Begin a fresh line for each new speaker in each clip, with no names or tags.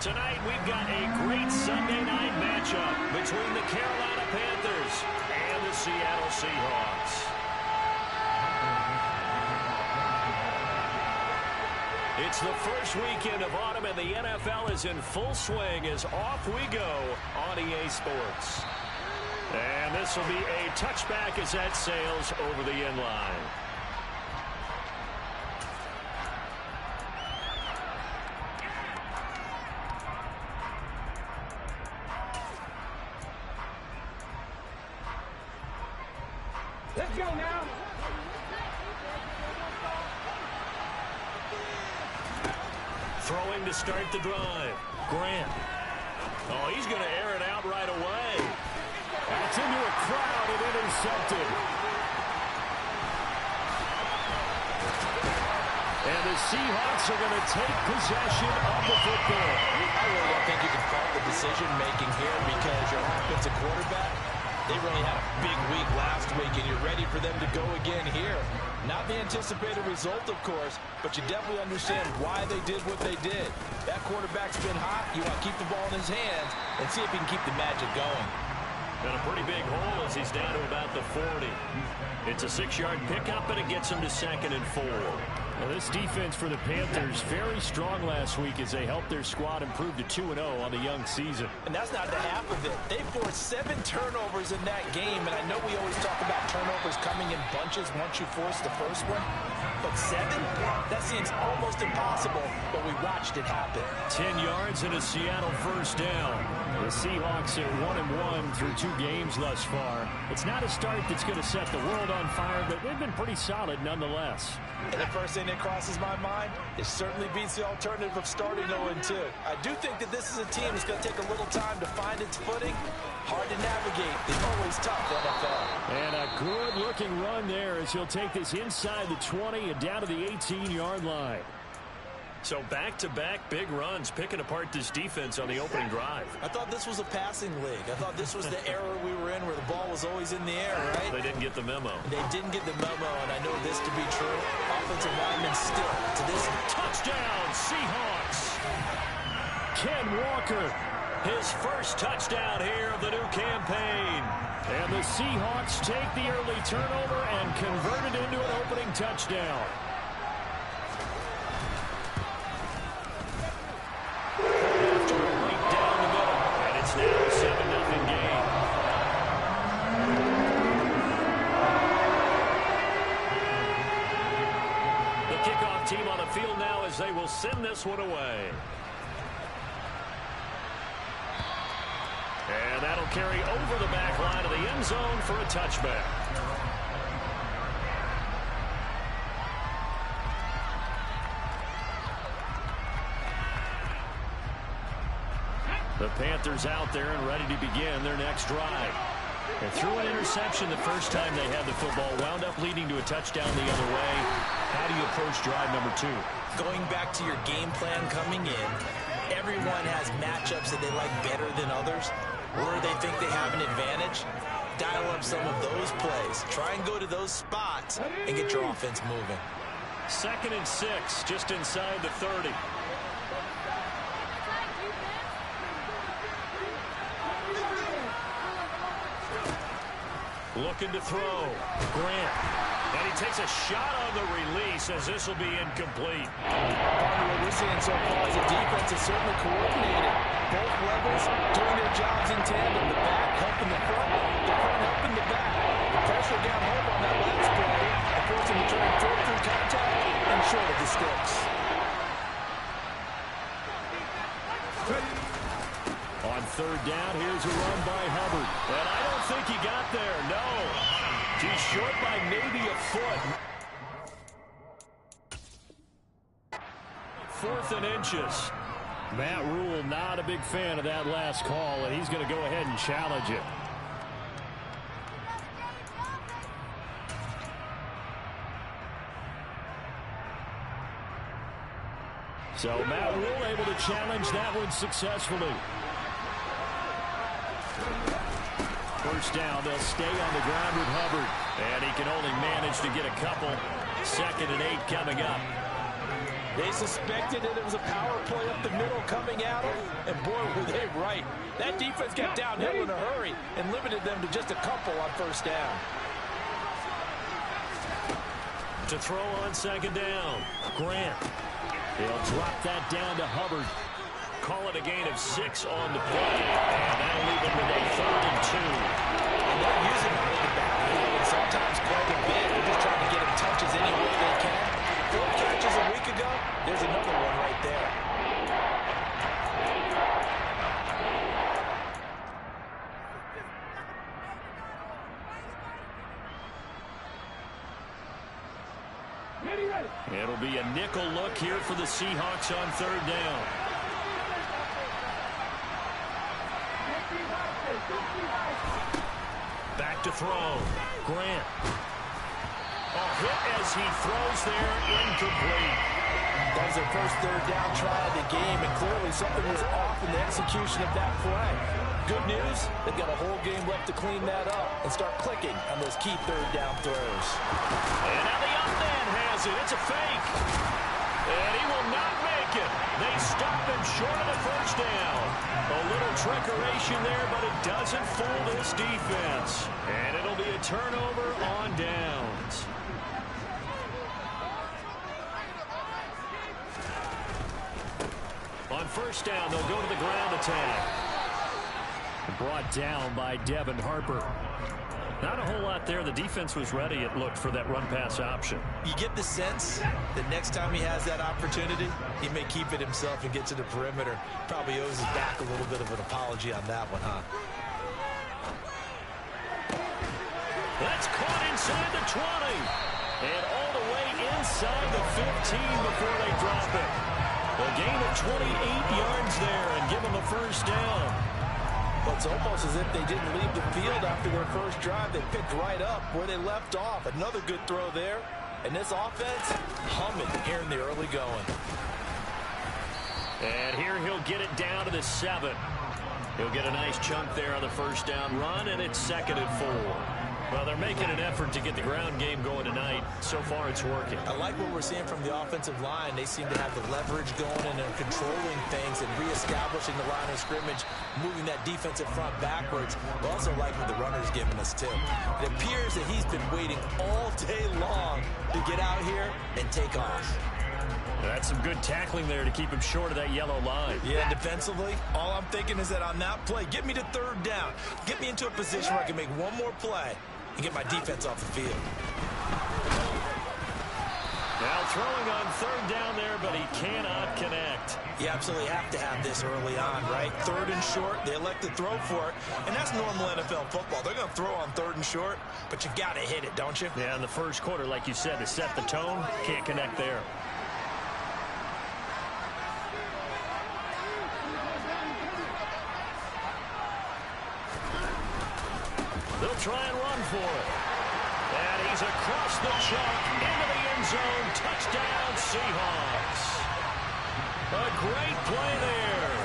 Tonight, we've got a great Sunday night matchup between the Carolina Panthers and the Seattle Seahawks. It's the first weekend of autumn, and the NFL is in full swing as off we go on EA Sports. And this will be a touchback as that sails over the end line.
Let's go now.
Throwing to start the drive. Grant. Oh, he's going to air it out right away. That's into a crowd and intercepted. And the Seahawks are going to take possession of the football.
I really don't think you can fault the decision-making here because your offensive quarterback, they really had a big week last week, and you're ready for them to go again here. Not the anticipated result, of course, but you definitely understand why they did what they did. That quarterback's been hot. You want to keep the ball in his hands and see if he can keep the magic going.
And a pretty big hole as he's down to about the 40. It's a 6-yard pickup, and it gets him to 2nd and 4.
Well, this defense for the Panthers very strong last week as they helped their squad improve to 2-0 on the young season.
And that's not the half of it. They forced 7 turnovers in that game, and I know we always talk about turnovers coming in bunches once you force the first one. But 7? That seems almost impossible, but we watched it happen.
10 yards and a Seattle first down.
The Seahawks are 1-1 through 2 games thus far. It's not a start that's going to set the world on fire, but they've been pretty solid nonetheless.
And the first thing that crosses my mind, it certainly beats the alternative of starting 0-2. I do think that this is a team that's going to take a little time to find its footing. Hard to navigate. It's always tough, NFL.
And a good-looking run there as he'll take this inside the 20 and down to the 18-yard line.
So back-to-back big runs, picking apart this defense on the opening drive.
I thought this was a passing league. I thought this was the era we were in where the ball was always in the air, right?
They didn't get the memo.
They didn't get the memo, and I know this to be true. Offensive linemen still to this.
Touchdown, Seahawks! Ken Walker, his first touchdown here of the new campaign.
And the Seahawks take the early turnover and convert it into an opening touchdown.
Now a 7-0 game. The kickoff team on the field now as they will send this one away. And that'll carry over the back line of the end zone for a touchback. The Panthers out there and ready to begin their next drive. And threw an interception the first time they had the football, wound up leading to a touchdown the other way. How do you approach drive number 2?
Going back to your game plan coming in, everyone has matchups that they like better than others, or they think they have an advantage. Dial up some of those plays. Try and go to those spots and get your offense moving.
2nd and 6, just inside the 30. Looking to throw. Grant. And he takes a shot on the release as this will be incomplete.
What we're seeing so far is the defense is certainly coordinated. Both levels doing their jobs in tandem. The back helping the front helping the back. The pressure down home on that last play and forcing him to try and throw through contact and short of the sticks.
On 3rd down, here's a run by Hubbard.
And I don't think he got there, no. He's short by maybe a foot. 4th and inches.
Matt Rule not a big fan of that last call, and he's going to go ahead and challenge it. So Matt Rule able to challenge that one successfully. First down, they'll stay on the ground with Hubbard. And he can only manage to get a couple. 2nd and 8 coming up.
They suspected that it was a power play up the middle coming at them, and boy, were they right. That defense got downhill in a hurry and limited them to just a couple on first down.
To throw on second down, Grant. He'll drop that down to Hubbard. Call it a gain of 6 on the play, and that'll leave him with a 3rd and 2.
And they're using him in the backfield, and sometimes quite a bit. They're just trying to get him touches any way they can. 4 catches a week ago, there's another one right there.
It'll be a nickel look here for the Seahawks on 3rd down. Back to throw. Grant. A hit as he throws there, incomplete.
That was their first 3rd down try of the game, and clearly something was off in the execution of that play. Good news, they've got a whole game left to clean that up and start clicking on those key 3rd down throws.
And now the up man has it. It's a fake. And he will not make it. They stop him short of the first down. A little trickeration there, but it doesn't fool this defense. And it'll be a turnover on downs. On first down, they'll go to the ground attack. Brought down by Devin Harper. Not a whole lot there. The defense was ready, it looked, for that run-pass option.
You get the sense that next time he has that opportunity, he may keep it himself and get to the perimeter. Probably owes his back a little bit of an apology on that one, huh?
That's caught inside the 20. And all the way inside the 15 before they drop it. A gain of 28 yards there and give them a first down.
Well, it's almost as if they didn't leave the field after their first drive. They picked right up where they left off. Another good throw there. And this offense humming here in the early going.
And here he'll get it down to the 7. He'll get a nice chunk there on the first down run, and it's 2nd and 4. Well, they're making an effort to get the ground game going tonight. So far, it's working.
I like what we're seeing from the offensive line. They seem to have the leverage going, and they're controlling things and reestablishing the line of scrimmage, moving that defensive front backwards. I also like what the runner's giving us, too. It appears that he's been waiting all day long to get out here and take off.
That's some good tackling there to keep him short of that yellow line.
Yeah, defensively, all I'm thinking is that on that play, get me to 3rd down. Get me into a position where I can make one more play and get my defense off the field.
Now throwing on 3rd down there, but he cannot connect.
You absolutely have to have this early on, right? 3rd and short, they elect to throw for it, and that's normal NFL football. They're going to throw on 3rd and short, but you got to hit it, don't you?
Yeah, in the first quarter, like you said, to set the tone, can't connect there. They'll try and run for it. And he's across the chalk into the end zone. Touchdown, Seahawks. A great play there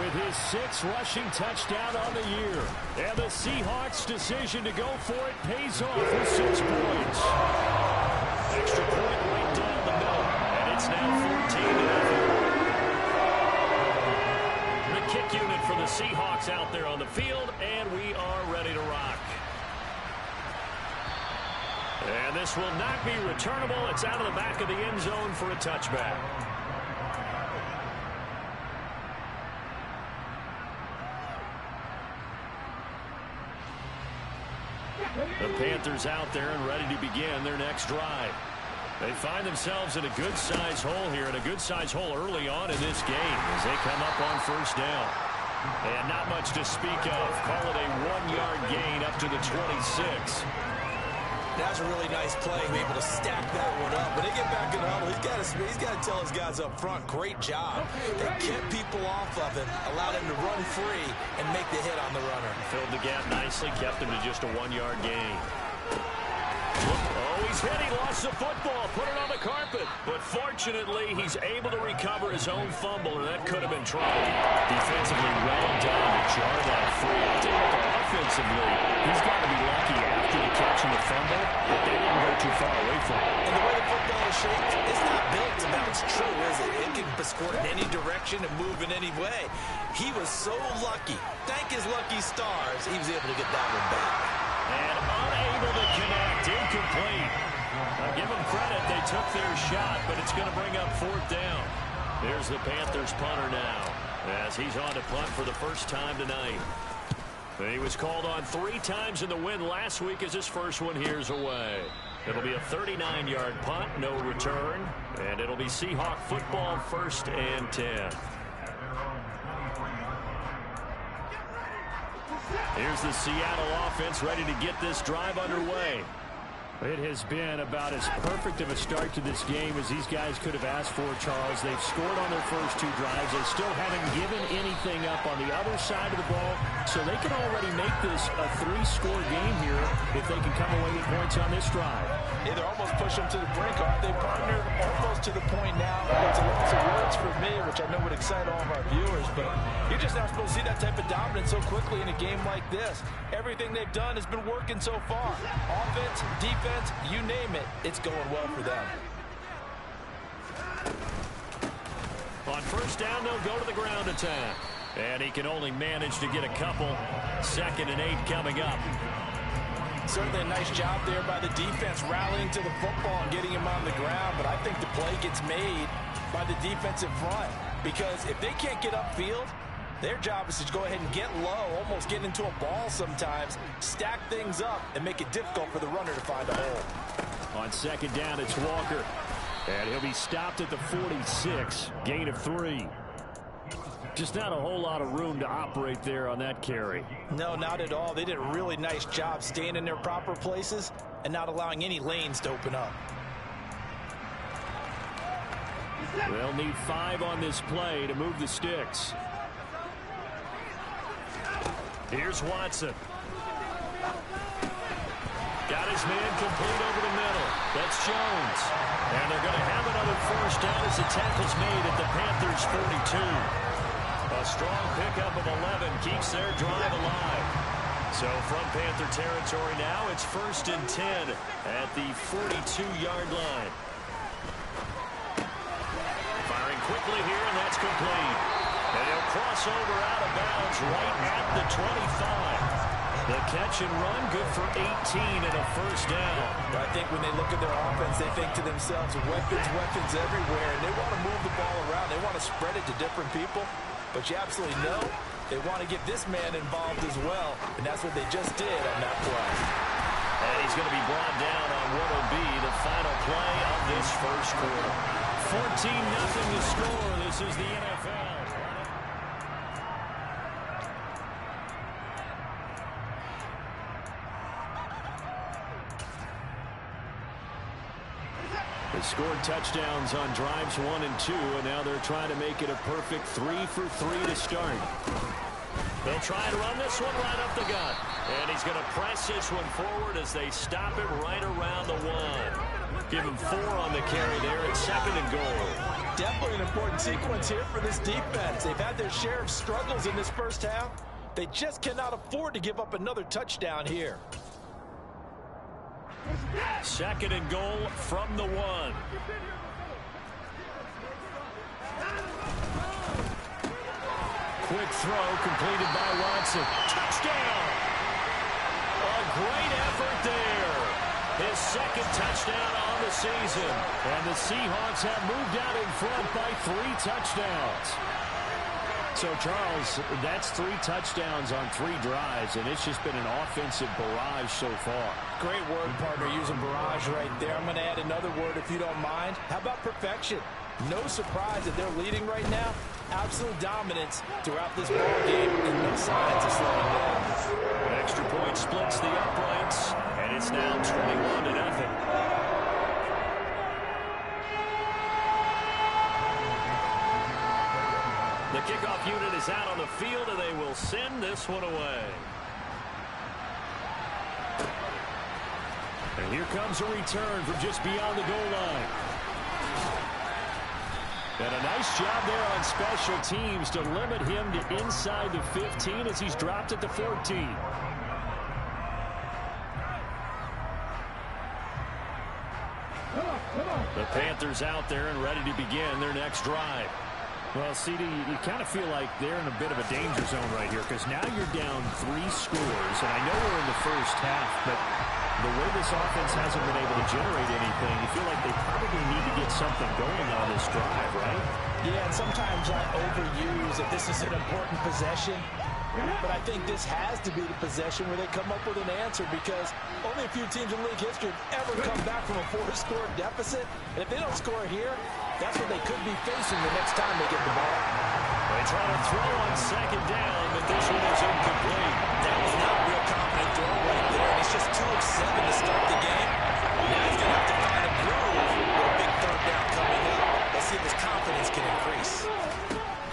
with his 6th rushing touchdown on the year. And the Seahawks' decision to go for it pays off with 6 points. Extra point right down the middle. And it's now 14-0. The kick unit for the Seahawks out there on the field, and we are ready to rock. And this will not be returnable. It's out of the back of the end zone for a touchback. The Panthers out there and ready to begin their next drive. They find themselves in a good-sized hole here, and a good-sized hole early on in this game as they come up on first down. And not much to speak of. Call it a 1-yard gain up to the 26.
That's a really nice play, be able to stack that one up. When they get back in the huddle, he's got to tell his guys up front, great job. They kept people off of him, allowed him to run free and make the hit on the runner.
Filled the gap nicely, kept him to just a 1-yard gain. Oh, he's hit. He lost the football, put it on the carpet. But fortunately, he's able to recover his own fumble, and that could have been trouble. Defensively, well done to jar that free. I'll tell you what, offensively, he's got to be lucky after the catch and the fumble that they didn't go too far away from him.
And the way the football shaped, it's not built to bounce true, is it? It can be scored in any direction and move in any way. He was so lucky. Thank his lucky stars, he was able to get that one back.
And unable to connect, incomplete. Now give them credit, they took their shot, but it's going to bring up 4th down. There's the Panthers punter now, as he's on to punt for the first time tonight. He was called on 3 times in the win last week as his first one here's away. It'll be a 39-yard punt, no return, and it'll be Seahawk football 1st and 10. Here's the Seattle offense ready to get this drive underway.
It has been about as perfect of a start to this game as these guys could have asked for, Charles. They've scored on their first 2 drives. They still haven't given anything up on the other side of the ball, so they can already make this a 3-score game here if they can come away with points on this drive.
Yeah, they're almost pushing them to the brink, aren't they, partner? Almost to the point now. It's a loss of words for me, which I know would excite all of our viewers, but you're just not supposed to see that type of dominance so quickly in a game like this. Everything they've done has been working so far. Offense, defense, you name it, it's going well for them.
On 1st down, they'll go to the ground attack. And he can only manage to get a couple. 2nd and 8 coming up.
Certainly a nice job there by the defense rallying to the football and getting him on the ground, but I think the play gets made by the defensive front, because if they can't get upfield, their job is to go ahead and get low, almost get into a ball sometimes, stack things up, and make it difficult for the runner to find a hole.
On 2nd down, it's Walker. And he'll be stopped at the 46. Gain of 3. Just not a whole lot of room to operate there on that carry.
No, not at all. They did a really nice job staying in their proper places and not allowing any lanes to open up.
They'll need 5 on this play to move the sticks. Here's Watson. Got his man complete over the middle. That's Jones. And they're going to have another 1st down as the tackle's made at the Panthers 42. A strong pickup of 11 keeps their drive alive. So from Panther territory now, it's 1st and 10 at the 42-yard line. Firing quickly here, and that's complete. And he'll cross over out of bounds right at the 25. The catch and run, good for 18 and a 1st down.
I think when they look at their offense, they think to themselves, weapons everywhere, and they want to move the ball around. They want to spread it to different people, but you absolutely know they want to get this man involved as well, and that's what they just did on that play.
And he's going to be brought down on what will be the final play of this 1st quarter. 14-0 to score. This is the NFL. They scored touchdowns on drives 1 and 2, and now they're trying to make it a perfect 3 for 3 to start. They'll try and run this one right up the gut. And he's going to press this one forward as they stop him right around the 1. Give him 4 on the carry there at 2nd and goal.
Definitely an important sequence here for this defense. They've had their share of struggles in this first half. They just cannot afford to give up another touchdown here.
2nd and goal from the 1. Quick throw completed by Watson. Touchdown! A great effort there. His 2nd touchdown on the season. And the Seahawks have moved out in front by 3 touchdowns. So, Charles, that's 3 touchdowns on 3 drives, and it's just been an offensive barrage so far.
Great word, partner, using barrage right there. I'm going to add another word if you don't mind. How about perfection? No surprise that they're leading right now. Absolute dominance throughout this ball game, and no signs of slowing down.
An extra point splits the uprights, and it's now 21-0. The kickoff unit is out on the field, and they will send this one away. And here comes a return from just beyond the goal line. And a nice job there on special teams to limit him to inside the 15 as he's dropped at the 14. The Panthers out there and ready to begin their next drive.
Well, CD, you kind of feel like they're in a bit of a danger zone right here because now you're down 3 scores, and I know we're in the first half, but the way this offense hasn't been able to generate anything, you feel like they probably need to get something going on this drive, right?
Yeah, and sometimes I overuse that this is an important possession, but I think this has to be the possession where they come up with an answer because only a few teams in league history ever come back from a 4-score deficit, and if they don't score here, that's what they could be facing the next time they get the ball.
They try to throw on second down, but this one is incomplete.
That was not a real confident throw right there, and it's just 2 of 7 to start the game. Now he's going to have to find a groove with a big third down coming up. Let's see if his confidence can increase.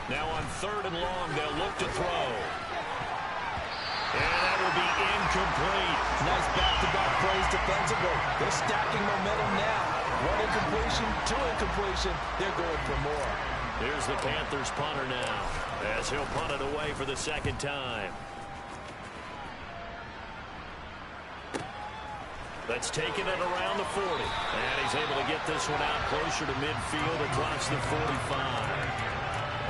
Now on 3rd and long, they'll look to throw. And that will be incomplete.
Nice back-to-back plays defensively. They're stacking momentum now. 1 incompletion, 2 incompletion. They're going for more.
Here's the Panthers punter now as he'll punt it away for the 2nd time. That's taking it around the 40. And he's able to get this one out closer to midfield across the 45.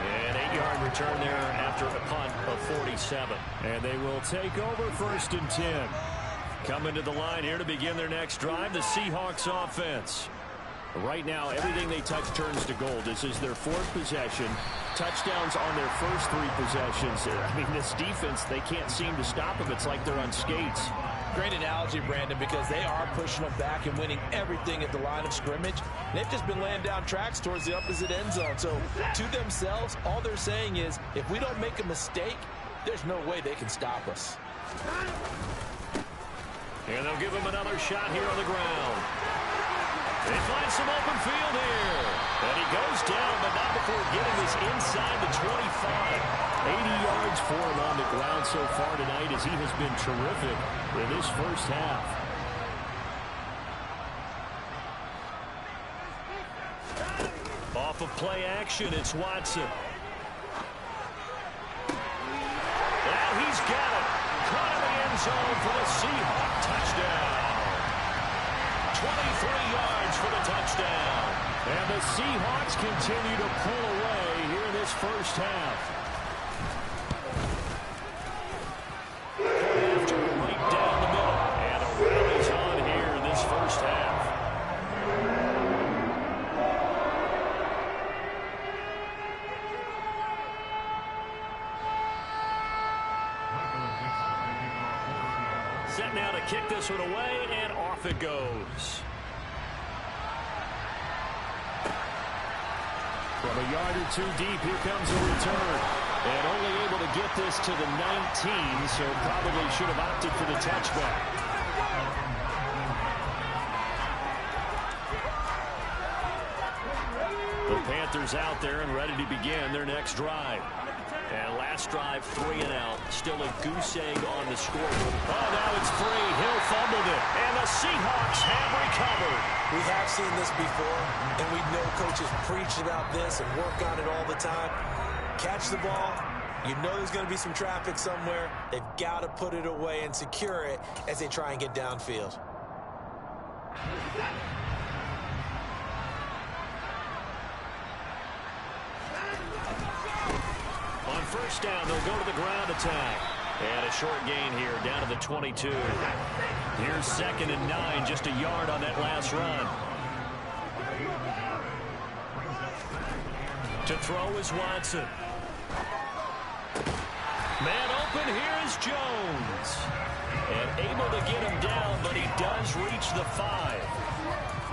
An 8-yard return there after a punt of 47.
And they will take over 1st and 10.
Coming to the line here to begin their next drive, the Seahawks offense.
Right now, everything they touch turns to gold. This is their 4th possession. Touchdowns on their first 3 possessions. I mean, this defense, they can't seem to stop them. It's like they're on skates.
Great analogy, Brandon, because they are pushing them back and winning everything at the line of scrimmage. They've just been laying down tracks towards the opposite end zone. So to themselves, all they're saying is, if we don't make a mistake, there's no way they can stop us.
And they'll give him another shot here on the ground. They find some open field here. And he goes down, but not before getting this inside the 25.
80 yards for him on the ground so far tonight as he has been terrific in this first half.
Off of play action, it's Watson. Now he's got it. Caught in the end zone for the Seahawk touchdown. 23 yards for the touchdown.
And the Seahawks continue to pull away here in this first half.
After right down the middle. And a rally's on here in this first half. Set now to kick this one away, and off it goes.
From a yard or 2 deep, here comes a return. And only able to get this to the 19, so probably should have opted for the touchback.
The Panthers out there and ready to begin their next drive. And last drive, 3 and out. Still a goose egg on the scoreboard. Oh, now it's free. Hill fumbled it. And the Seahawks have recovered.
We have seen this before, and we know coaches preach about this and work on it all the time. Catch the ball. You know there's going to be some traffic somewhere. They've got to put it away and secure it as they try and get downfield.
On first down, they'll go to the ground attack. And a short gain here down to the 22. Here's 2nd and 9, just a yard on that last run. To throw is Watson. Man open, here is Jones. And able to get him down, but he does reach the 5.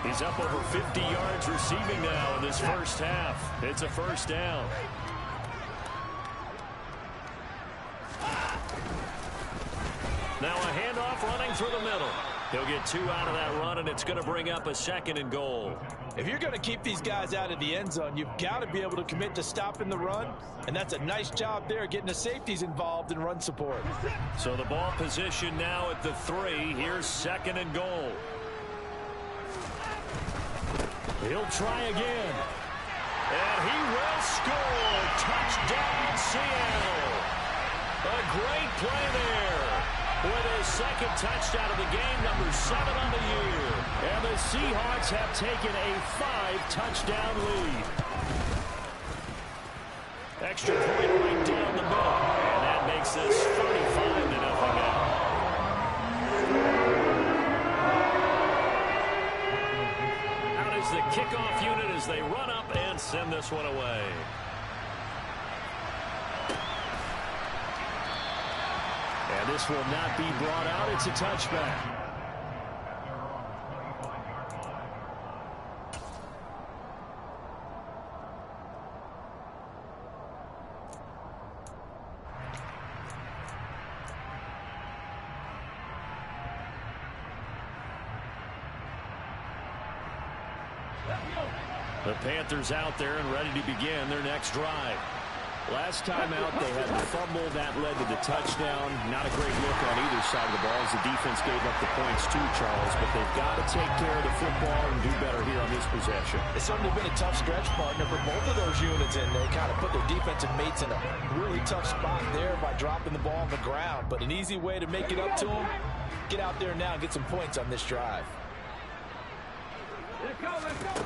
He's up over 50 yards receiving now in this first half. It's a first down. Now a handoff running through the middle. He'll get 2 out of that run, and it's going to bring up a 2nd and goal.
If you're going to keep these guys out of the end zone, you've got to be able to commit to stopping the run, and that's a nice job there, getting the safeties involved in run support.
So the ball position now at the 3. Here's 2nd and goal. He'll try again. And he will score. Touchdown, Seattle. A great play there. with his second touchdown of the game, number 7 on the year. And the Seahawks have taken a 5-touchdown lead. Extra point right down the middle. And that makes this 35-0 now. Out is the kickoff unit as they run up and send this one away. And this will not be brought out. It's a touchback. The Panthers out there and ready to begin their next drive. Last time out, they had a fumble that led to the touchdown. Not a great look on either side of the ball as the defense gave up the points too, Charles. But they've got to take care of the football and do better here on this possession.
It's certainly been a tough stretch, partner, for both of those units, and they kind of put their defensive mates in a really tough spot there by dropping the ball on the ground. But an easy way to make it up to them, get out there now and get some points on this drive.
Let's go, let's go.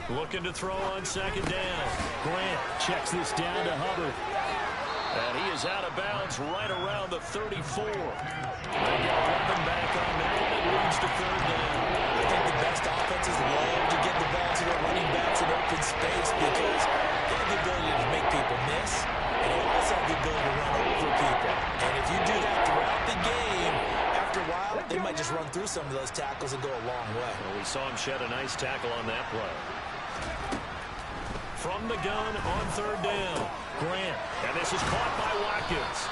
Looking to throw on second down. Grant checks this down to Hubbard. And he is out of bounds right around the 34. They get 11 back on that, and it leads to third down.
I think the best offenses love to get the ball to their running backs in open space because they have the ability to make people miss, and they also have the ability to run over people. And if you do that throughout the game, after a while, they might just run through some of those tackles and go a long way.
Well, we saw him shed a nice tackle on that play. From the gun on third down, Grant. And this is caught by Watkins.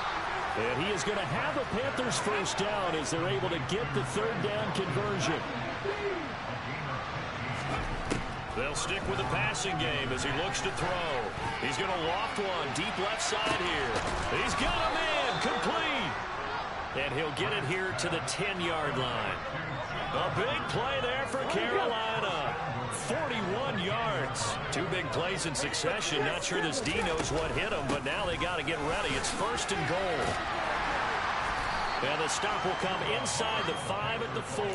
And he is going to have a Panthers first down as they're able to get the third down conversion. They'll stick with the passing game as he looks to throw. He's going to loft one deep left side here. He's got him in, complete. And he'll get it here to the 10-yard line. A big play there for Carolina. 41 yards. 2 big plays in succession. Not sure this D knows what hit him, but now they got to get ready. It's first and goal. And the stop will come inside the 5 at the 4.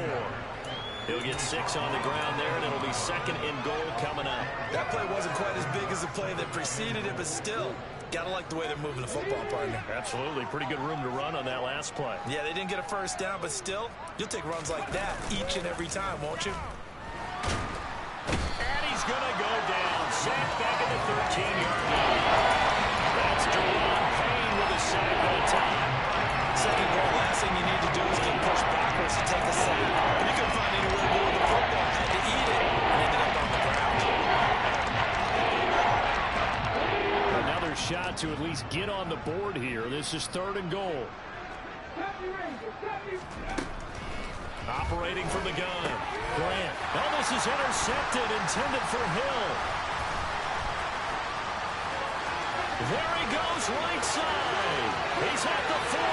He'll get 6 on the ground there, and it'll be second and goal coming up.
That play wasn't quite as big as the play that preceded it, but still, gotta like the way they're moving the football, partner.
Absolutely. Pretty good room to run on that last play.
Yeah, they didn't get a first down, but still, you'll take runs like that each and every time, won't you?
And he's going to go down. Sacked back at the 13-yard line. That's Deron Payne with a sack on time.
Second goal, last thing you need to do is get pushed backwards to take a sack. But he couldn't find anywhere to go with the football. Had to eat it and ended up on the ground.
Another shot to at least get on the board here. This is third and goal. Operating from the gun. Grant. Oh, this is intercepted, intended for Hill. There he goes, right side. He's at the 40,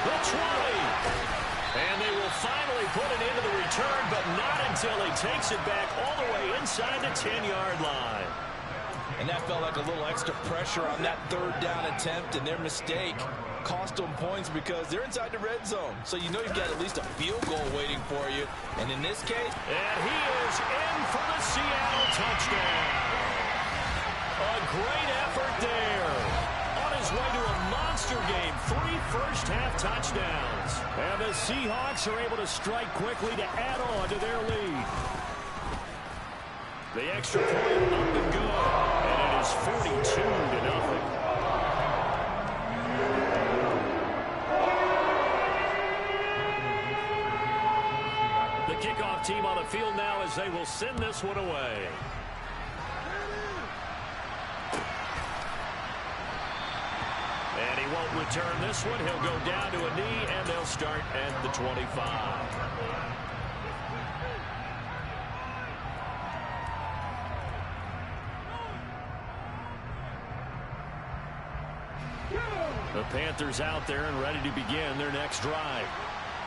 the 20. And they will finally put it into the return, but not until he takes it back all the way inside the 10-yard line.
And that felt like a little extra pressure on that third down attempt, and their mistake cost them points because they're inside the red zone. So you know you've got at least a field goal waiting for you. And in this case...
And he is in for the Seattle touchdown. A great effort there. On his way to a monster game. 3 first-half touchdowns. And the Seahawks are able to strike quickly to add on to their lead. The extra point up and good. And it is 42-0. The kickoff team on the field now as they will send this one away. And he won't return this one. He'll go down to a knee, and they'll start at the 25. The Panthers out there and ready to begin their next drive.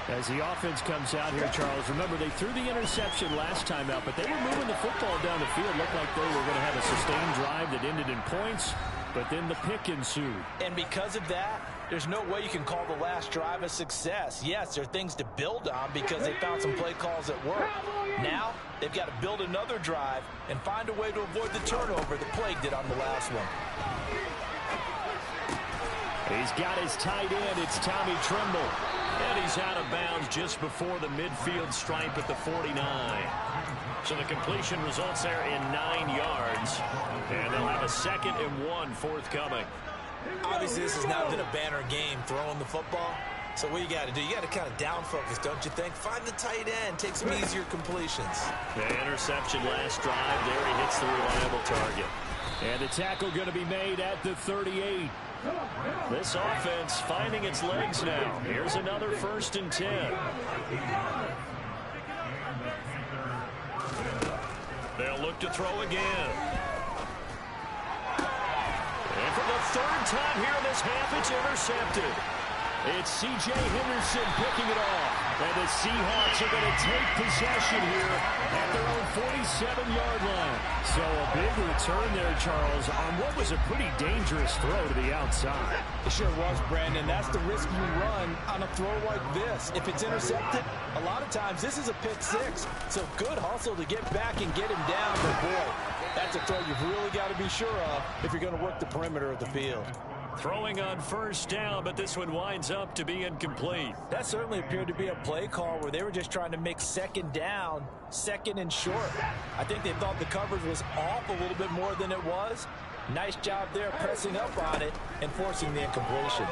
As the offense comes out here, Charles, remember they threw the interception last time out, but they were moving the football down the field. Looked like they were going to have a sustained drive that ended in points. but then the pick ensued.
And because of that, there's no way you can call the last drive a success. Yes, there are things to build on because they found some play calls that work. Now, they've got to build another drive and find a way to avoid the turnover that plagued it on the last one.
He's got his tight end. It's Tommy Tremble. And he's out of bounds just before the midfield stripe at the 49. So the completion results there in 9 yards. And they'll have a 2nd and 1 forthcoming.
Obviously, this has not been a banner game throwing the football. So what you got to do, you got to kind of down focus, don't you think? Find the tight end, take some easier completions.
The interception last drive. There he hits the reliable target. And the tackle going to be made at the 38. This offense finding its legs now. Here's another 1st and 10. They'll look to throw again. And for the 3rd time here in this half, it's intercepted. It's C.J. Henderson picking it off. And the Seahawks are going to take possession here at their own 47-yard line. So a big return there, Charles, on what was a pretty dangerous throw to the outside.
It sure was, Brandon. That's the risk you run on a throw like this. If it's intercepted, a lot of times this is a pick 6. So good hustle to get back and get him down. But boy, that's a throw you've really got to be sure of if you're going to work the perimeter of the field.
Throwing on 1st down, but this one winds up to be incomplete.
That certainly appeared to be a play call where they were just trying to make 2nd down, 2nd and short. I think they thought the coverage was off a little bit more than it was. Nice job there pressing up on it and forcing the incompletion.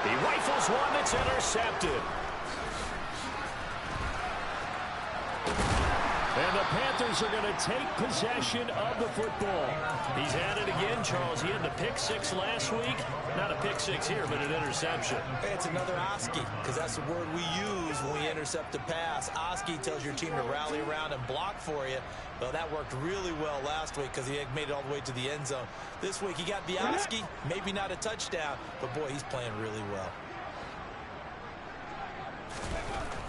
He rifles one that's intercepted. And the Panthers are going to take possession of the football. He's had it again, Charles. He had the pick 6 last week. Not a pick 6 here, but an interception.
It's another Oski, because that's the word we use when we intercept a pass. Oski tells your team to rally around and block for you. Well, that worked really well last week because he had made it all the way to the end zone. This week he got the Oski, maybe not a touchdown, but boy, he's playing really well.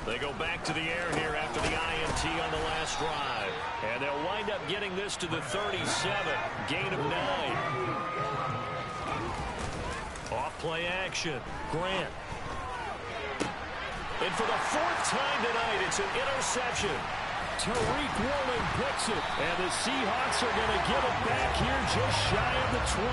They go back to the air here after the INT on the last drive. And they'll wind up getting this to the 37. Gain of 9. Off play action. Grant. And for the 4th time tonight, it's an interception. Tariq Woolen picks it. And the Seahawks are going to give it back here just shy of the 20.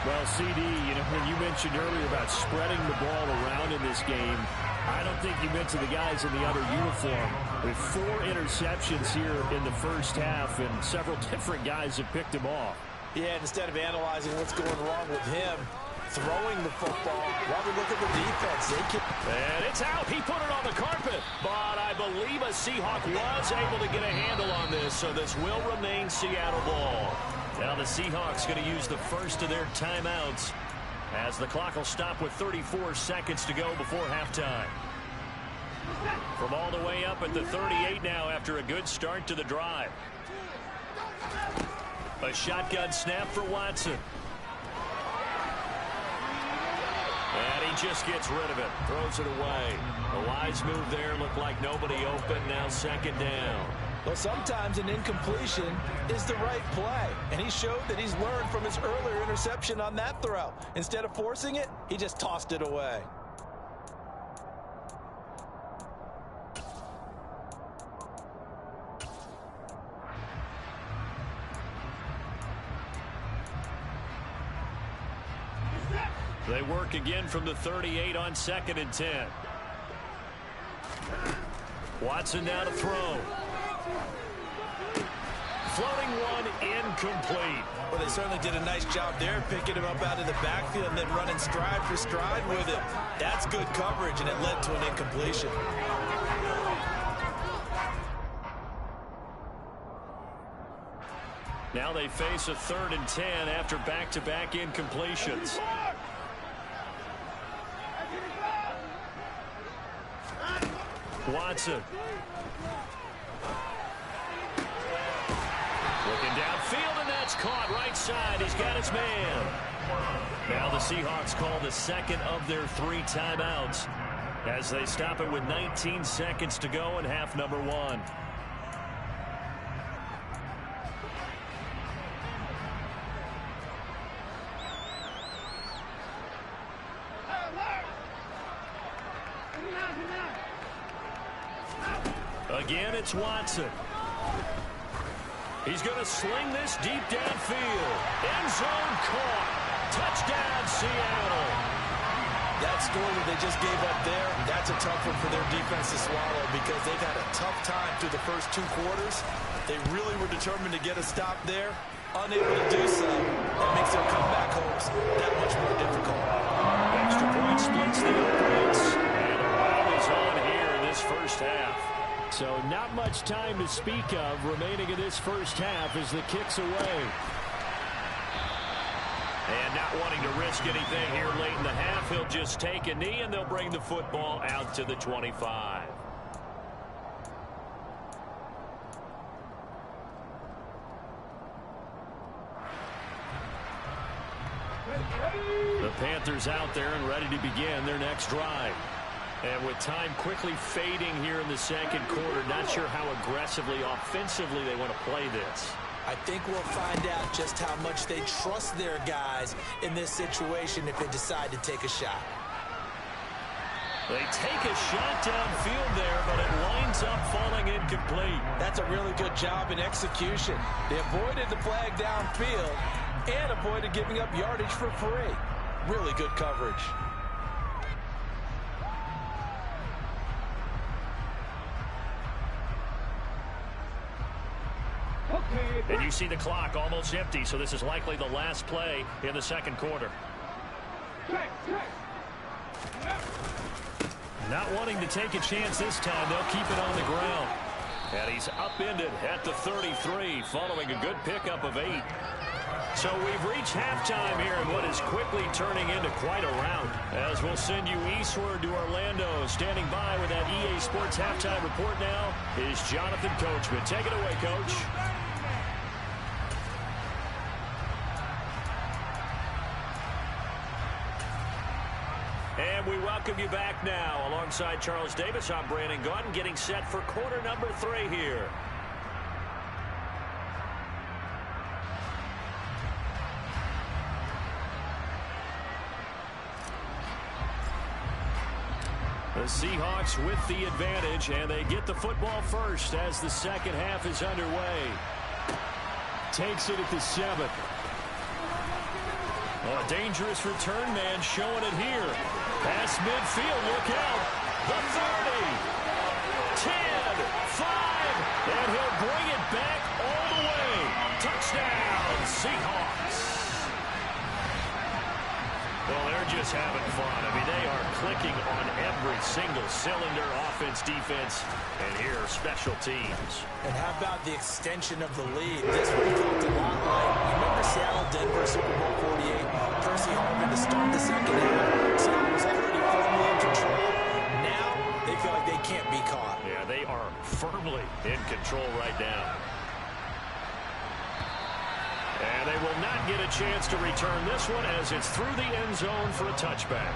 Well, CD, when you mentioned earlier about spreading the ball around in this game, I don't think you meant to the guys in the other uniform. With 4 interceptions here in the first half, and several different guys have picked him off.
Yeah, and instead of analyzing what's going wrong with him, throwing the football, rather look at the defense.
And it's out. He put it on the carpet. But I believe a Seahawk was able to get a handle on this, so this will remain Seattle ball. Now the Seahawks going to use the first of their timeouts, as the clock will stop with 34 seconds to go before halftime. From all the way up at the 38 now after a good start to the drive. A shotgun snap for Watson. And he just gets rid of it. Throws it away. A wise move there. Looked like nobody open. Now 2nd down.
Well, sometimes an incompletion is the right play. And he showed that he's learned from his earlier interception on that throw. Instead of forcing it, he just tossed it away.
They work again from the 38 on 2nd and 10. Watson now to throw. Floating one, incomplete.
Well, they certainly did a nice job there, picking him up out of the backfield and then running stride for stride with him. That's good coverage, and it led to an incompletion.
Now they face a 3rd and 10 after back-to-back incompletions. Watson. Looking downfield, and that's caught right side. He's got his man. Now the Seahawks call the 2nd of their 3 timeouts as they stop it with 19 seconds to go in half number 1. Again, it's Watson. He's going to sling this deep downfield. End zone caught. Touchdown, Seattle.
That score that they just gave up there, that's a tough one for their defense to swallow because they've had a tough time through the first 2 quarters. They really were determined to get a stop there. Unable to do so, that makes their comeback hopes that much more difficult.
Extra point splits the opponents. And a run is on here in this first half. So not much time to speak of remaining in this first half as the kick's away. And not wanting to risk anything here late in the half, he'll just take a knee and they'll bring the football out to the 25. The Panthers out there and ready to begin their next drive. And with time quickly fading here in the second quarter, not sure how aggressively, offensively they want to play this.
I think we'll find out just how much they trust their guys in this situation if they decide to take a shot.
They take a shot downfield there, but it winds up falling incomplete.
That's a really good job in execution. They avoided the flag downfield and avoided giving up yardage for free. Really good coverage.
And you see the clock almost empty, so this is likely the last play in the second quarter. Not wanting to take a chance this time, they'll keep it on the ground. And he's upended at the 33, following a good pickup of 8. So we've reached halftime here in what is quickly turning into quite a rout. As we'll send you eastward to Orlando. Standing by with that EA Sports halftime report now is Jonathan Coachman. Take it away, Coach. And we welcome you back now. Alongside Charles Davis, I'm Brandon Gaudin, getting set for quarter number 3 here. The Seahawks with the advantage, and they get the football first as the second half is underway. Takes it at the 7. Oh, a dangerous return man showing it here. Past midfield, look out. The 30, 10, 5, and he'll bring it back all the way. Touchdown, Seahawks. Well, they're just having fun. I mean, they are clicking on every single cylinder, offense, defense, and here are special teams.
And how about the extension of the lead? This one felt a lot like, you remember Seattle-Denver Super Bowl 48? Percy Harvin to start the second half. Seattle was already firmly in control. Now, they feel like they can't be caught.
Yeah, they are firmly in control right now. And they will not get a chance to return this one as it's through the end zone for a touchback.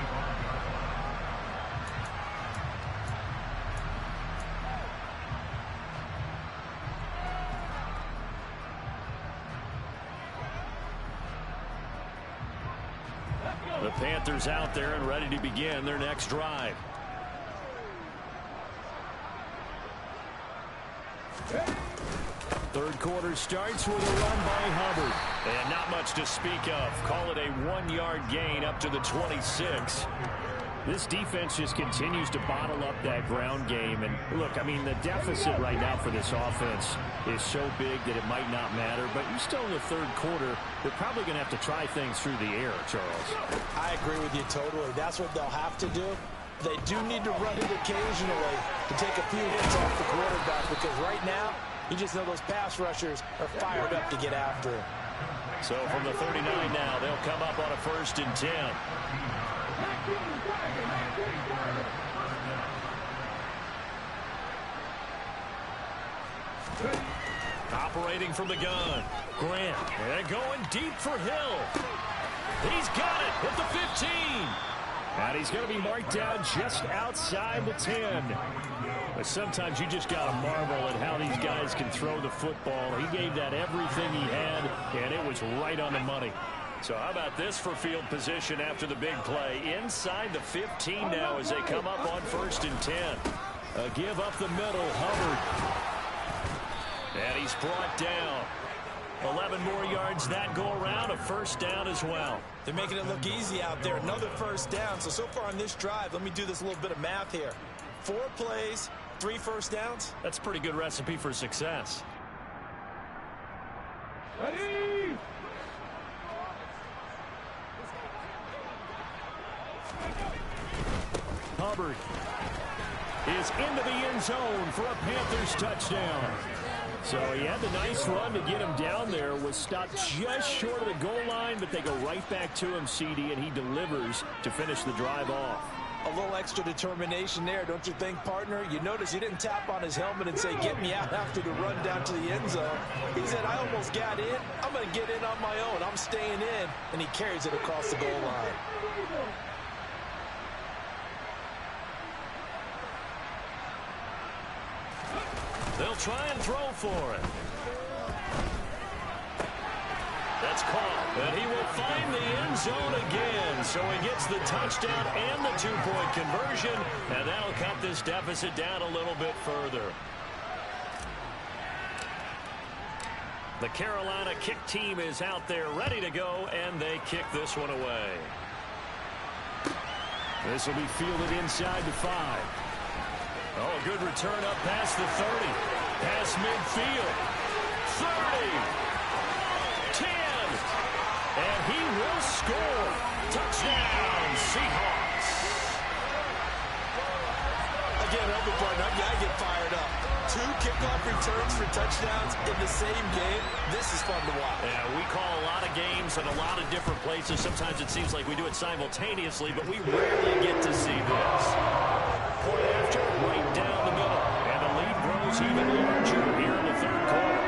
The Panthers out there and ready to begin their next drive. Third quarter starts with a run by Hubbard. And not much to speak of. Call it a 1-yard gain up to the 26. This defense just continues to bottle up that ground game. And look, I mean, the deficit right now for this offense is so big that it might not matter. But you're still in the third quarter. They're probably going to have to try things through the air, Charles. I
agree with you totally. That's what they'll have to do. They do need to run it occasionally to take a few hits off the quarterback, because right now, you just know those pass rushers are fired up to get after him.
So from the 39 now, they'll come up on a 1st and 10. Operating from the gun. Grant. And going deep for Hill. He's got it at the 15. And he's going to be marked down just outside the 10. But sometimes you just got to marvel at how these guys can throw the football. He gave that everything he had, and it was right on the money. So how about this for field position after the big play? Inside the 15 now as they come up on 1st and 10. A give up the middle, Hubbard. And he's brought down. 11 more yards that go around, a first down as well.
They're making it look easy out there. Another first down. So far on this drive, let me do this little bit of math here. 4 plays, 3 first downs.
That's a pretty good recipe for success.
Ready?
Hubbard is into the end zone for a Panthers touchdown. So he had the nice run to get him down there, was stopped just short of the goal line, but they go right back to him, CD, and he delivers to finish the drive off.
A little extra determination there, don't you think, partner? You notice he didn't tap on his helmet and say, get me out after the run down to the end zone. He said, I almost got in. I'm going to get in on my own. I'm staying in. And he carries it across the goal line.
They'll try and throw for it. That's caught, and he will find the end zone again. So he gets the touchdown and the 2-point conversion, and that'll cut this deficit down a little bit further. The Carolina kick team is out there ready to go, and they kick this one away. This will be fielded inside the 5. Oh, a good return up past the 30. Past midfield. 30. 10. And he will score. Touchdown, Seahawks.
Again, help me, partner. I get fired up. 2 kickoff returns for touchdowns in the same game. This is fun to watch.
Yeah, we call a lot of games at a lot of different places. Sometimes it seems like we do it simultaneously, but we rarely get to see this. Point after, right down the middle. And the lead grows even larger here in the 3rd quarter.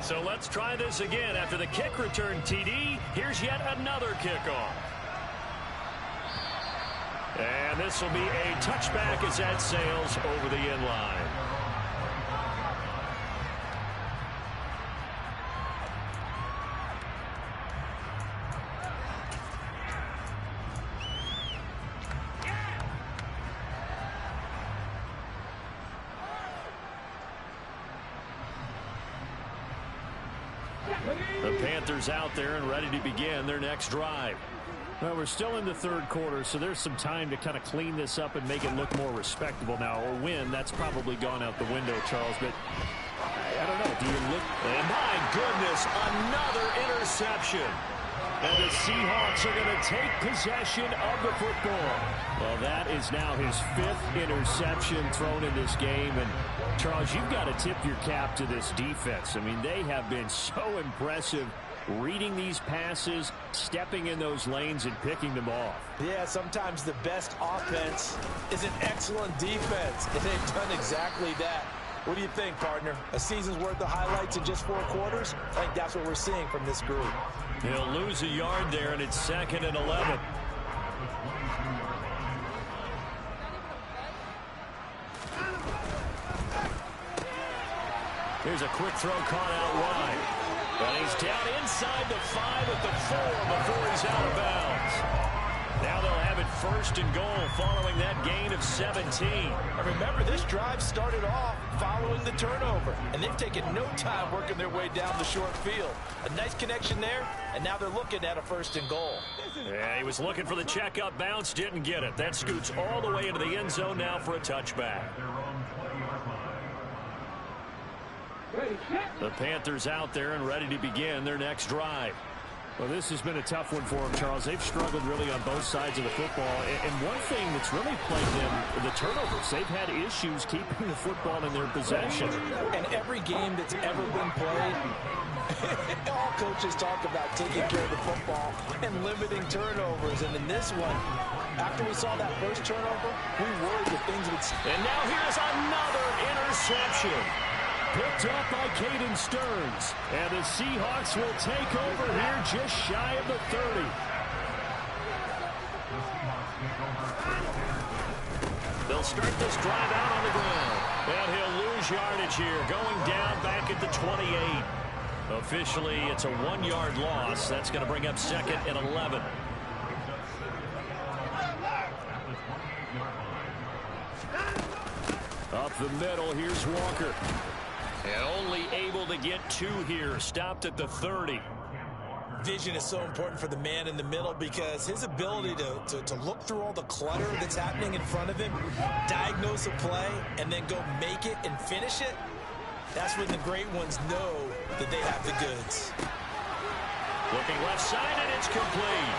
So let's try this again. After the kick return TD, here's yet another kickoff. And this will be a touchback as that sails over the end line. The Panthers out there and ready to begin their next drive. Well, we're still in the 3rd quarter, so there's some time to kind of clean this up and make it look more respectable now. A win, that's probably gone out the window, Charles, but I don't know. Do you look? And my goodness, another interception. And the Seahawks are going to take possession of the football. Well, that is now his 5th interception thrown in this game. And, Charles, you've got to tip your cap to this defense. I mean, they have been so impressive reading these passes, stepping in those lanes, and picking them off.
Yeah, sometimes the best offense is an excellent defense, and they've done exactly that. What do you think, partner? A season's worth of highlights in just 4 quarters? I think that's what we're seeing from this group.
He'll lose a yard there, and it's 2nd and 11. Here's a quick throw caught out wide. But he's down inside the 5 at the 4 before he's out of bounds. Now they'll have it 1st and goal following that gain of 17.
And remember, this drive started off following the turnover, and they've taken no time working their way down the short field. A nice connection there, and now they're looking at a 1st and goal.
Yeah, he was looking for the checkup bounce, didn't get it. That scoots all the way into the end zone now for a touchback. The Panthers out there and ready to begin their next drive. Well, this has been a tough one for them, Charles. They've struggled really on both sides of the football. And one thing that's really plagued them, the turnovers. They've had issues keeping the football in their possession.
And every game that's ever been played, all coaches talk about taking care of the football and limiting turnovers. And in this one, after we saw that first turnover, we worried that things would...
And now here's another interception. Picked up by Caden Stearns. And the Seahawks will take over here just shy of the 30. They'll start this drive out on the ground. And he'll lose yardage here, going down back at the 28. Officially, it's a 1-yard loss. That's going to bring up 2nd and 11. Up the middle, here's Walker. And only able to get 2 here, stopped at the 30.
Vision is so important for the man in the middle because his ability to look through all the clutter that's happening in front of him, diagnose a play, and then go make it and finish it, that's when the great ones know that they have the goods.
Looking left side, and it's complete.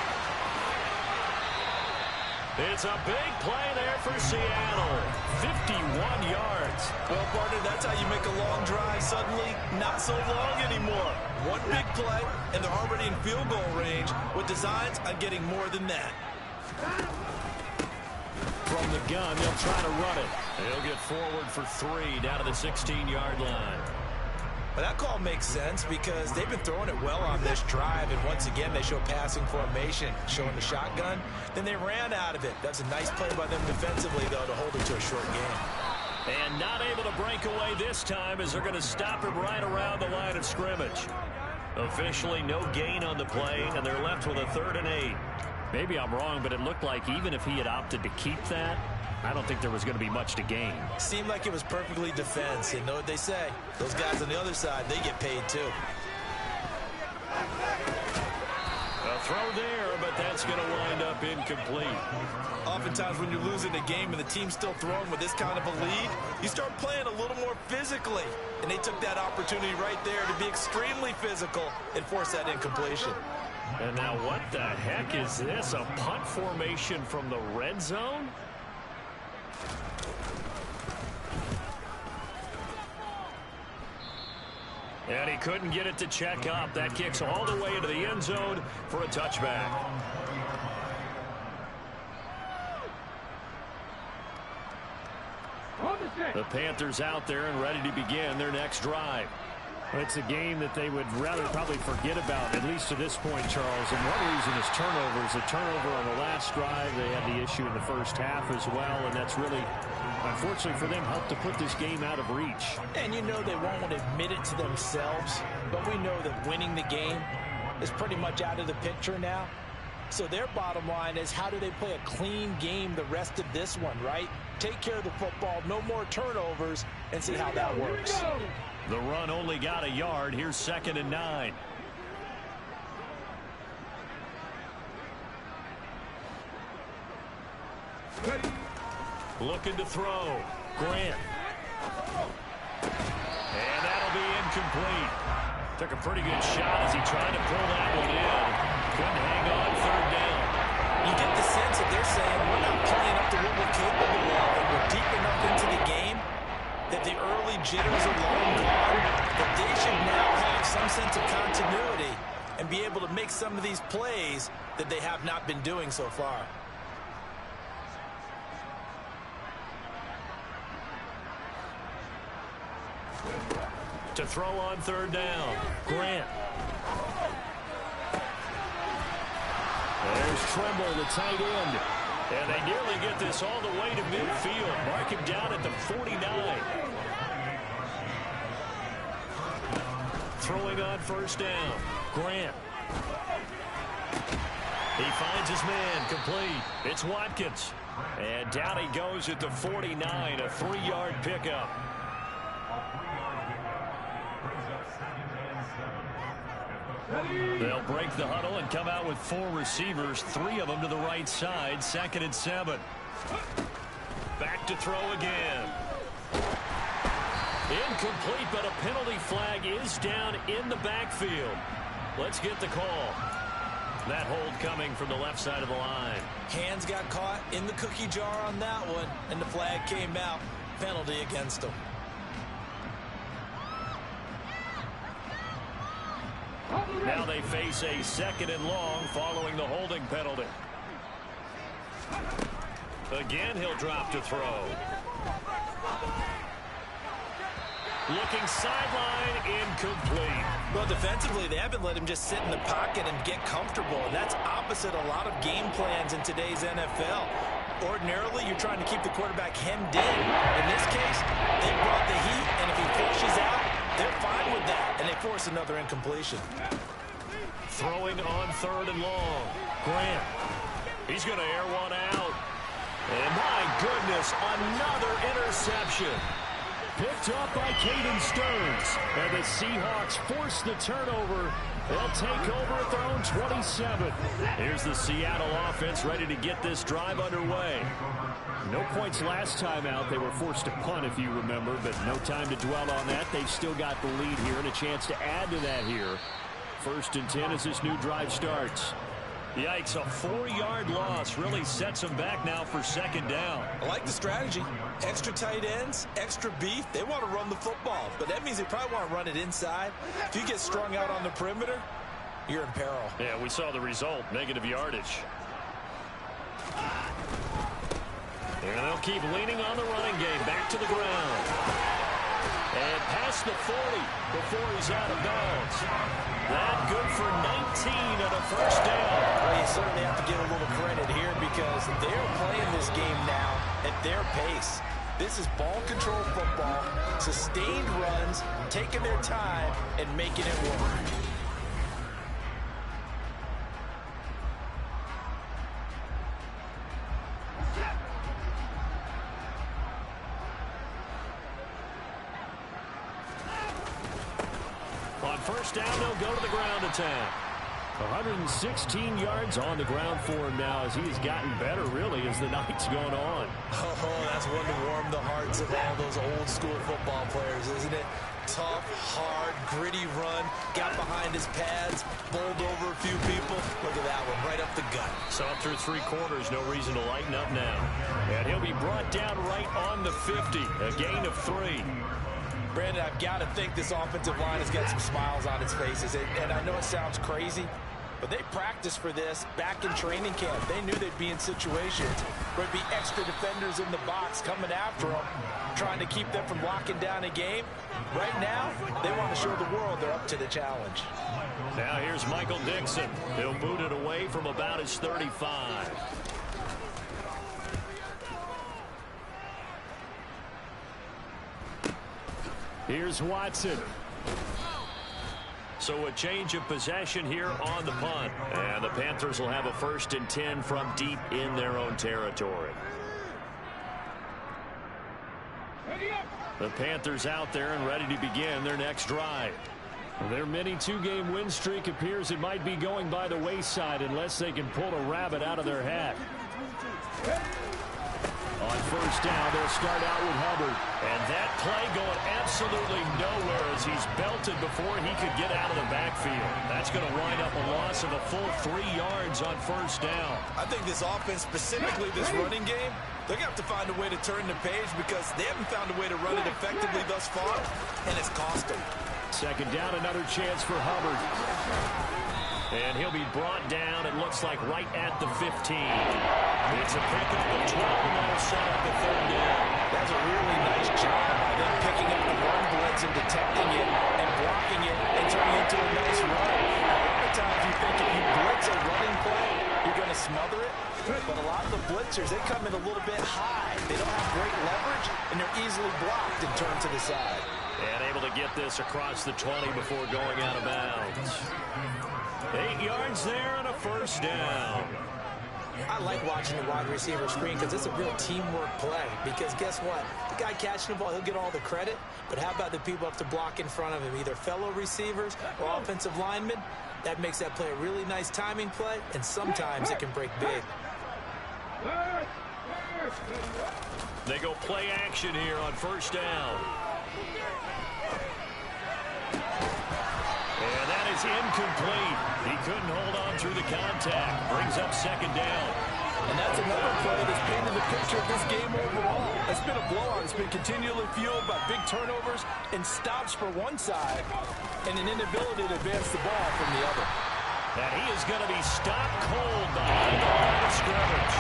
It's a big play there for Seattle. 51 yards.
Well, partner, that's how you make a long drive suddenly not so long anymore. One big play, and they're already in field goal range with designs on getting more than that.
From the gun, they'll try to run it. They'll get forward for 3 down to the 16-yard line.
But that call makes sense because they've been throwing it well on this drive, and once again they show passing formation, showing the shotgun. Then they ran out of it. That's a nice play by them defensively, though, to hold it to a short game.
And not able to break away this time as they're going to stop him right around the line of scrimmage. Officially no gain on the play, and they're left with a 3rd and 8. Maybe I'm wrong, but it looked like even if he had opted to keep that, I don't think there was going to be much to gain.
Seemed like it was perfectly defense. And know what they say? Those guys on the other side, they get paid too.
A throw there, but that's going to wind up incomplete.
Oftentimes when you're losing a game and the team's still throwing with this kind of a lead, you start playing a little more physically. And they took that opportunity right there to be extremely physical and force that incompletion.
And now what the heck is this? A punt formation from the red zone? And he couldn't get it to check up. That kicks all the way into the end zone for a touchback. The Panthers out there and ready to begin their next drive. It's a game that they would rather probably forget about, at least to this point, Charles. And one reason is turnovers. A turnover on the last drive. They had the issue in the first half as well, and that's really, unfortunately for them, helped to put this game out of reach.
And you know they won't admit it to themselves, but we know that winning the game is pretty much out of the picture now. So their bottom line is, how do they play a clean game the rest of this one, right? Take care of the football, no more turnovers, and see how that works.
The run only got a yard. Here's 2nd and 9. Looking to throw. Grant. And that'll be incomplete. Took a pretty good shot as he tried to pull that one in. Couldn't hang on 3rd down.
You get the sense that they're saying we're not playing up to what we're capable of, and we're deep enough into the game that the early jitters are long gone, that they should now have some sense of continuity and be able to make some of these plays that they have not been doing so far.
To throw on 3rd down. Grant. There's Trimble, the tight end. And they nearly get this all the way to midfield. Mark him down at the 49. Throwing on 1st down. Grant. He finds his man, complete. It's Watkins. And down he goes at the 49, a 3-yard pickup. They'll break the huddle and come out with 4 receivers, 3 of them to the right side. 2nd and 7. Back to throw again. Incomplete, but a penalty flag is down in the backfield. Let's get the call. That hold coming from the left side of the line.
Hands got caught in the cookie jar on that one, and the flag came out. Penalty against them.
Now they face a 2nd and long following the holding penalty. Again, he'll drop to throw. Looking sideline, incomplete.
Well, defensively, they haven't let him just sit in the pocket and get comfortable, and that's opposite a lot of game plans in today's NFL. Ordinarily, you're trying to keep the quarterback hemmed in. In this case, they brought the heat, and if he pushes out, they're fine with that, and they force another incompletion.
Throwing on 3rd and long. Grant. He's going to air one out. And my goodness, another interception. Picked up by Caden Stearns. And the Seahawks force the turnover. They'll take over at their own 27. Here's the Seattle offense ready to get this drive underway. No points last time out. They were forced to punt, if you remember, but no time to dwell on that. They've still got the lead here and a chance to add to that here. 1st and 10 as this new drive starts. Yikes, a 4-yard loss really sets them back now for 2nd down.
I like the strategy. Extra tight ends, extra beef. They want to run the football, but that means they probably want to run it inside. If you get strung out on the perimeter, you're in peril.
Yeah, we saw the result, negative yardage. And they'll keep leaning on the running game. Back to the ground. And past the 40 before he's out of bounds. That good for 19 and a 1st down.
Well, you certainly have to give a little credit here because they're playing this game now at their pace. This is ball control football, sustained runs, taking their time, and making it work.
On 1st down, they'll go to the ground attack. 116 yards on the ground for him now as he has gotten better, really, as the night's gone on.
Oh, that's one to warm the hearts of all those old-school football players, isn't it? Tough, hard, gritty run, got behind his pads, bowled over a few people. Look at that one, right up the gut.
Saw through 3 quarters, no reason to lighten up now. And he'll be brought down right on the 50, a gain of 3.
Brandon, I've got to think this offensive line has got some smiles on its faces. And I know it sounds crazy, but they practiced for this back in training camp. They knew they'd be in situations where there'd be extra defenders in the box coming after them, trying to keep them from locking down a game. Right now, they want to show the world they're up to the challenge.
Now here's Michael Dixon. He'll boot it away from about his 35. Here's Watson. So a change of possession here on the punt. And the Panthers will have a 1st and 10 from deep in their own territory. The Panthers out there and ready to begin their next drive. Their mini 2-game win streak appears it might be going by the wayside unless they can pull a rabbit out of their hat. On 1st down, they'll start out with Hubbard. And that play going absolutely nowhere as he's belted before he could get out of the backfield. That's going to wind up a loss of a full 3 yards on 1st down.
I think this offense, specifically this running game, they're going to have to find a way to turn the page because they haven't found a way to run it effectively thus far, and it's cost them.
2nd down, another chance for Hubbard. And he'll be brought down, it looks like, right at the 15. It's a pickup of 12, and that'll set up the 3rd down.
That's a really nice job by them picking up the run blitz and detecting it and blocking it and turning it into a nice run. A lot of times you think if you blitz a running play, you're going to smother it. But a lot of the blitzers, they come in a little bit high. They don't have great leverage, and they're easily blocked and turned to the side.
And able to get this across the 20 before going out of bounds. 8 yards there and a 1st down.
I like watching the wide receiver screen because it's a real teamwork play. Because guess what? The guy catching the ball, he'll get all the credit. But how about the people up to block in front of him, either fellow receivers or offensive linemen? That makes that play a really nice timing play, and sometimes it can break big.
They go play action here on 1st down. And that is incomplete. He couldn't hold on through the contact. Brings up 2nd down.
And that's another play that's painted the picture of this game overall. It's been a blowout. It's been continually fueled by big turnovers and stops for one side and an inability to advance the ball from the other.
And he is going to be stopped cold behind the line of scrimmage.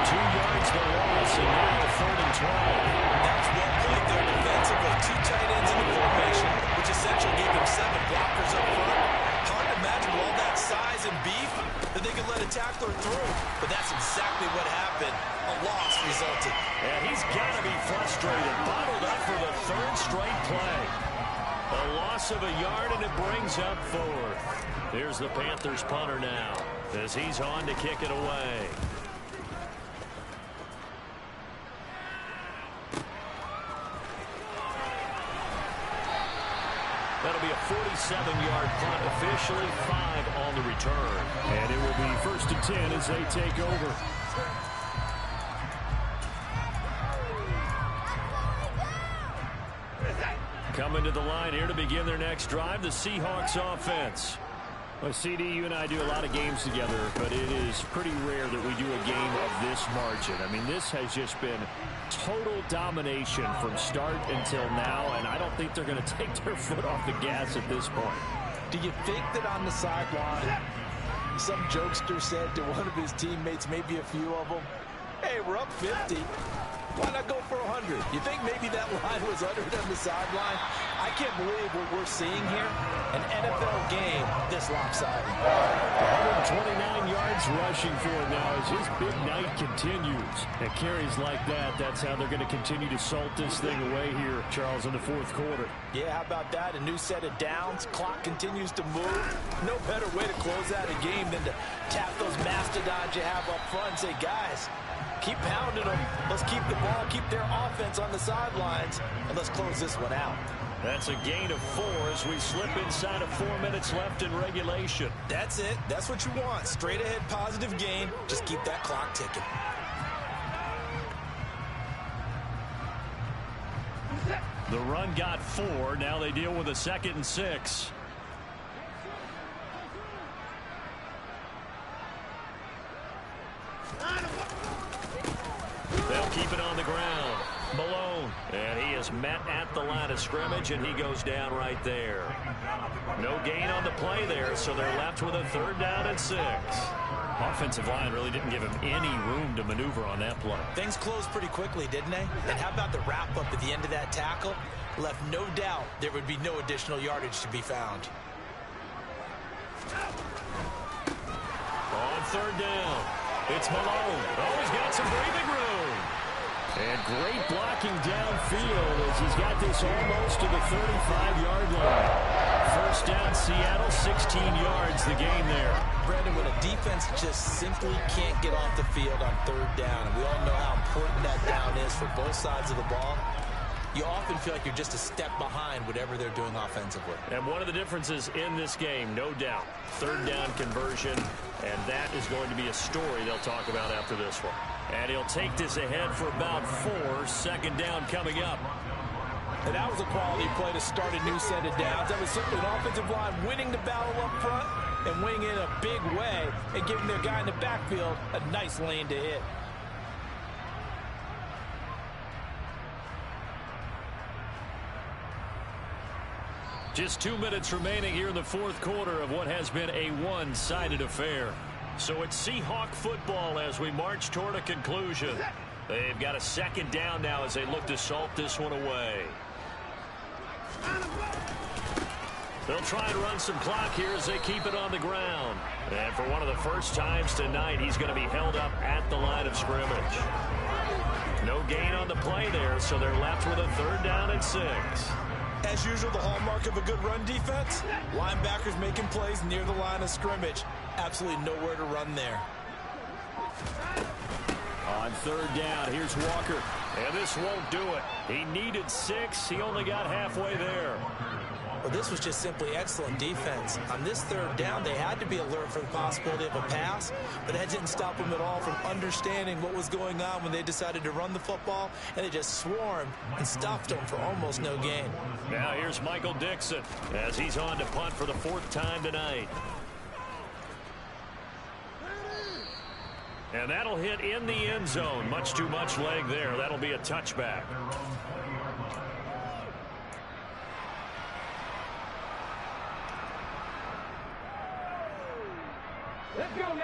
2 yards the loss, and now 3rd and 12.
That's one point there defensively. two tight ends in the formation, which essentially gave him 7 blockers up front. Hard to imagine with all that size and beef that they could let a tackler through. But that's exactly what happened. A loss resulted.
And he's got to be frustrated. Bottled up for the 3rd straight play. A loss of a yard, and it brings up 4th. Here's the Panthers punter now as he's on to kick it away. That'll be a 47-yard punt, officially 5 on the return. And it will be 1st and 10 as they take over. Coming to the line here to begin their next drive, the Seahawks offense. Well, CD, you and I do a lot of games together, but it is pretty rare that we do a game of this margin. I mean, this has just been total domination from start until now, and I don't think they're going to take their foot off the gas at this point.
Do you think that on the sideline, some jokester said to one of his teammates, maybe a few of them, hey, we're up 50. Why not go for 100? You think maybe that line was uttered on the sideline? I can't believe what we're seeing here. An NFL game this lopsided.
129 yards rushing for him now as his big night continues. And carries like that, that's how they're going to continue to salt this thing away here, Charles, in the 4th quarter.
Yeah, how about that? A new set of downs. Clock continues to move. No better way to close out a game than to tap those mastodons you have up front and say, guys, keep pounding them. Let's keep the ball, keep their offense on the sidelines, and let's close this one out.
That's a gain of 4 as we slip inside of 4 minutes left in regulation.
That's it. That's what you want. Straight ahead positive gain. Just keep that clock ticking.
The run got 4. Now they deal with a 2nd and 6. They'll keep it on the ground. Malone, and he is met at the line of scrimmage, and he goes down right there. No gain on the play there, so they're left with a 3rd down and 6. Offensive line really didn't give him any room to maneuver on that play.
Things closed pretty quickly, didn't they? And how about the wrap-up at the end of that tackle? Left no doubt there would be no additional yardage to be found.
On 3rd down, it's Malone. Oh, he's got some breathing room. And great blocking downfield as he's got this almost to the 35-yard line. 1st down, Seattle, 16 yards the gain there.
Brandon, when a defense just simply can't get off the field on 3rd down, and we all know how important that down is for both sides of the ball, you often feel like you're just a step behind whatever they're doing offensively.
And one of the differences in this game, no doubt, 3rd down conversion, and that is going to be a story they'll talk about after this one. And he'll take this ahead for about 4. 2nd down coming up.
And that was a quality play to start a new set of downs. That was simply an offensive line winning the battle up front and winning in a big way and giving their guy in the backfield a nice lane to hit.
Just 2 minutes remaining here in the 4th quarter of what has been a one-sided affair. So it's Seahawk football as we march toward a conclusion. They've got a 2nd down now as they look to salt this one away. They'll try and run some clock here as they keep it on the ground. And for one of the first times tonight, he's going to be held up at the line of scrimmage. No gain on the play there, so they're left with a 3rd down and 6.
As usual, the hallmark of a good run defense, linebackers making plays near the line of scrimmage. Absolutely nowhere to run there.
On 3rd down, here's Walker. And this won't do it. He needed 6. He only got halfway there.
Well, this was just simply excellent defense. On this 3rd down, they had to be alert for the possibility of a pass, but that didn't stop them at all from understanding what was going on when they decided to run the football, and they just swarmed and stuffed them for almost no gain.
Now here's Michael Dixon as he's on to punt for the 4th time tonight. And that'll hit in the end zone. Much too much leg there. That'll be a touchback.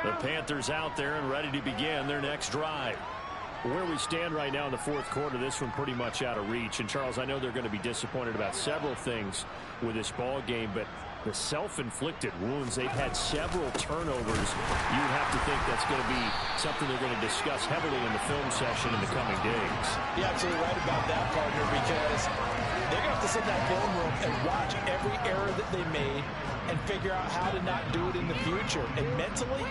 The Panthers out there and ready to begin their next drive. Where we stand right now in the fourth quarter, this one pretty much out of reach. And, Charles, I know they're going to be disappointed about several things with this ball game, but the self-inflicted wounds, they've had several turnovers. You would have to think that's going to be something they're going to discuss heavily in the film session in the coming days.
You're absolutely right about that, partner, because they're going to have to sit in that film room and watch every error that they made and figure out how to not do it in the future. And mentally,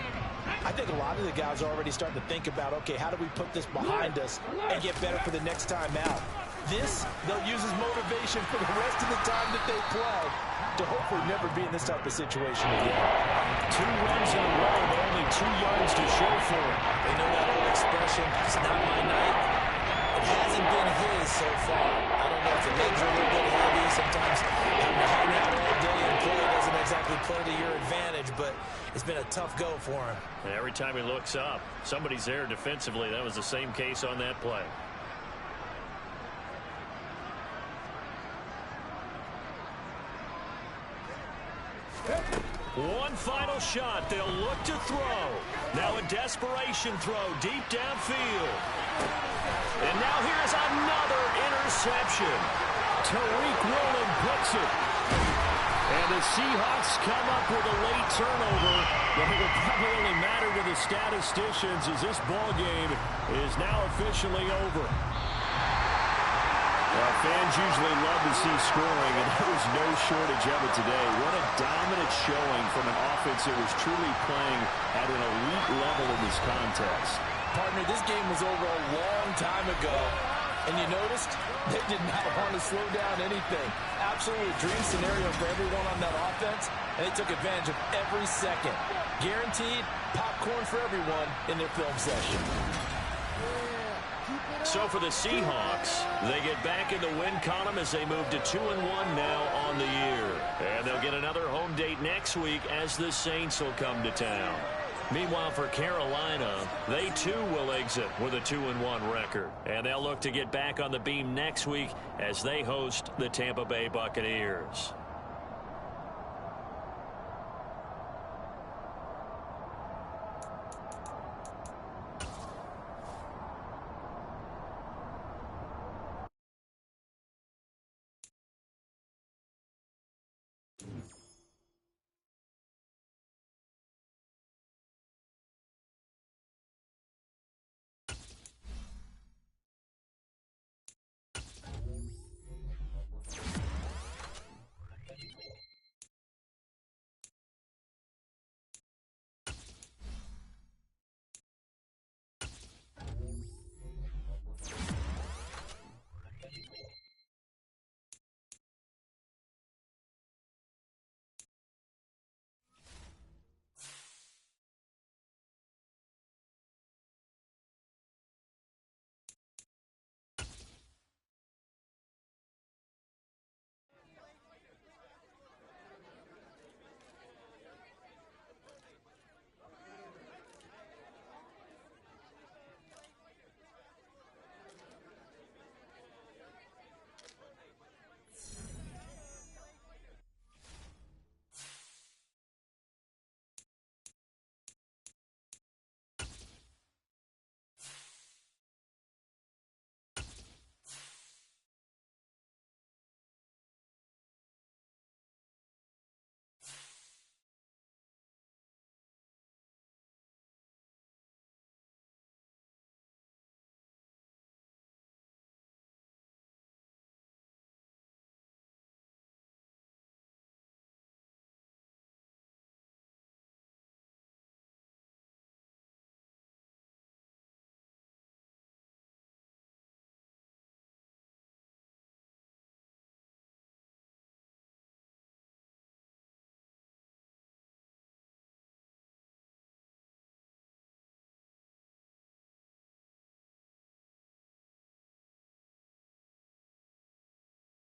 I think a lot of the guys are already starting to think about, okay, how do we put this behind us and get better for the next time out? This, they'll use as motivation for the rest of the time that they play to hopefully never be in this type of situation again.
2 wins in a row, but only 2 yards to show for it.
They know that old expression, it's not my night. It hasn't been his so far. I don't know if the legs are a little bit heavy. Sometimes having to hang out all day and play doesn't exactly play to your advantage, but it's been a tough go for him.
And every time he looks up, somebody's there defensively. That was the same case on that play. One final shot. They'll look to throw. Now a desperation throw deep downfield. And now here's another interception. Tariq Woolen puts it. And the Seahawks come up with a late turnover, but it will probably only matter to the statisticians as this ball game is now officially over. Well, fans usually love to see scoring, and there was no shortage of it today. What a dominant showing from an offense that was truly playing at an elite level in this contest.
Partner, this game was over a long time ago, and you noticed they did not want to slow down anything. Absolutely a dream scenario for everyone on that offense, and they took advantage of every second. Guaranteed popcorn for everyone in their film session.
So for the Seahawks, they get back in the win column as they move to 2-1 now on the year. And they'll get another home date next week as the Saints will come to town. Meanwhile, for Carolina, they too will exit with a 2-1 record. And they'll look to get back on the beam next week as they host the Tampa Bay Buccaneers.